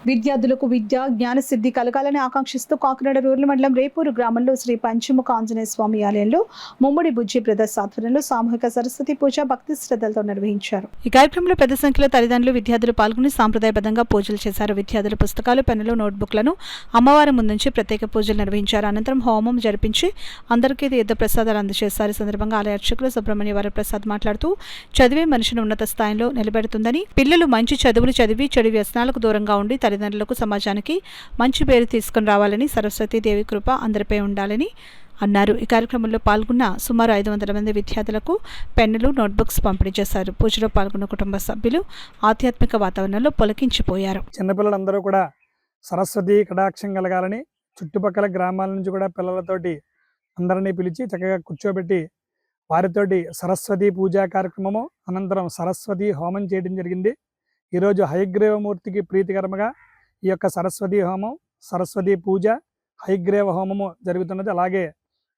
విద్యార్థులకు విద్య జ్ఞానసిద్ధి కలగాలని ఆకాంక్షిస్తూ కాకినాడ రూరల్ మండలం రేపూరు గ్రామంలో శ్రీ పంచముఖ ఆంజనేయ స్వామి ఆలయంలో ముమ్మడి బుజ్జి బ్రదర్స్ ఆధ్వర్యంలో సామూహిక సరస్వతి పూజ భక్తి శ్రద్ధలతో నిర్వహించారు. ఈ కార్యక్రమంలో పెద్ద సంఖ్యలో తల్లిదండ్రులు విద్యార్థులు పాల్గొని సాంప్రదాయబద్ధంగా పూజలు చేశారు. విద్యార్థులు పుస్తకాలు పెన్నులు నోట్బుక్లను అమ్మవారి ముందుంచి ప్రత్యేక పూజలు నిర్వహించారు. అనంతరం హోమం జరిపించి అందరికీ తీర్థ ప్రసాదాలు అందజేశారు. ఈ సందర్భంగా ఆలయ అర్చకులు సుబ్రహ్మణ్య వరప్రసాద్ మాట్లాడుతూ చదివే మనిషిని ఉన్నత స్థాయిలో నిలబెడుతుందని, పిల్లలు మంచి చదువులు చదివి చెడు వ్యసనాలకు దూరంగా ఉండి తల్లిదండ్రులకు సమాజానికి మంచి పేరు తీసుకుని రావాలని, సరస్వతీదేవి కృప అందరిపై ఉండాలని అన్నారు. ఈ కార్యక్రమంలో పాల్గొన్న సుమారు 500 మంది విద్యార్థులకు పెన్నులు నోట్బుక్స్ పంపిణీ చేశారు. పూజలో పాల్గొన్న కుటుంబ సభ్యులు ఆధ్యాత్మిక వాతావరణంలో పొలకించిపోయారు. చిన్నపిల్లలందరూ కూడా సరస్వతి కటాక్షం కలగాలని చుట్టుపక్కల గ్రామాల నుంచి కూడా పిల్లలతోటి అందరినీ పిలిచి చక్కగా కూర్చోబెట్టి వారితోటి సరస్వతి పూజా కార్యక్రమము అనంతరం సరస్వతి హోమం చేయడం జరిగింది. ఈరోజు హయగ్రీవమూర్తికి ప్రీతికరముగా ఈ యొక్క సరస్వతి హోమం, సరస్వతి పూజ, హయగ్రీవ హోమము జరుగుతున్నది. అలాగే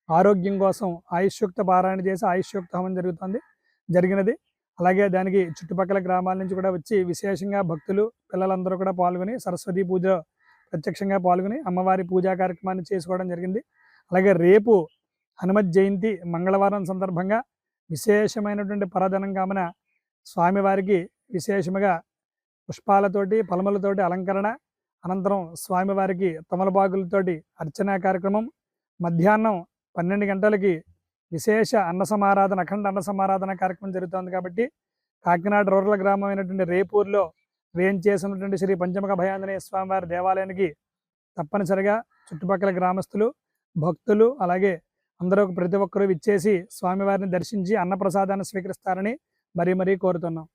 ఆరోగ్యం కోసం ఆయుష్యుక్త పారాయణ చేసి ఆయుష్యుక్త హోమం జరిగినది. అలాగే దానికి చుట్టుపక్కల గ్రామాల నుంచి కూడా వచ్చి విశేషంగా భక్తులు పిల్లలందరూ కూడా పాల్గొని సరస్వతి పూజ ప్రత్యక్షంగా పాల్గొని అమ్మవారి పూజా కార్యక్రమాన్ని చేసుకోవడం జరిగింది. అలాగే రేపు హనుమత్ జయంతి మంగళవారం సందర్భంగా విశేషమైనటువంటి పరదనం కామన స్వామివారికి విశేషముగా పుష్పాలతోటి పలమలతోటి అలంకరణ, అనంతరం స్వామివారికి తమలపాకులతోటి అర్చనా కార్యక్రమం, మధ్యాహ్నం 12 గంటలకి విశేష అన్న సమారాధన, అఖండ అన్న సమారాధన కార్యక్రమం జరుగుతుంది. కాబట్టి కాకినాడ రూరల్ గ్రామం అయినటువంటి రేపూర్లో వేయించేసినటువంటి శ్రీ పంచముఖ భయాంజనేయ స్వామివారి దేవాలయానికి తప్పనిసరిగా చుట్టుపక్కల గ్రామస్తులు, భక్తులు అలాగే అందరూ ప్రతి ఒక్కరూ విచ్చేసి స్వామివారిని దర్శించి అన్నప్రసాదాన్ని స్వీకరిస్తారని మరీ కోరుతున్నాం.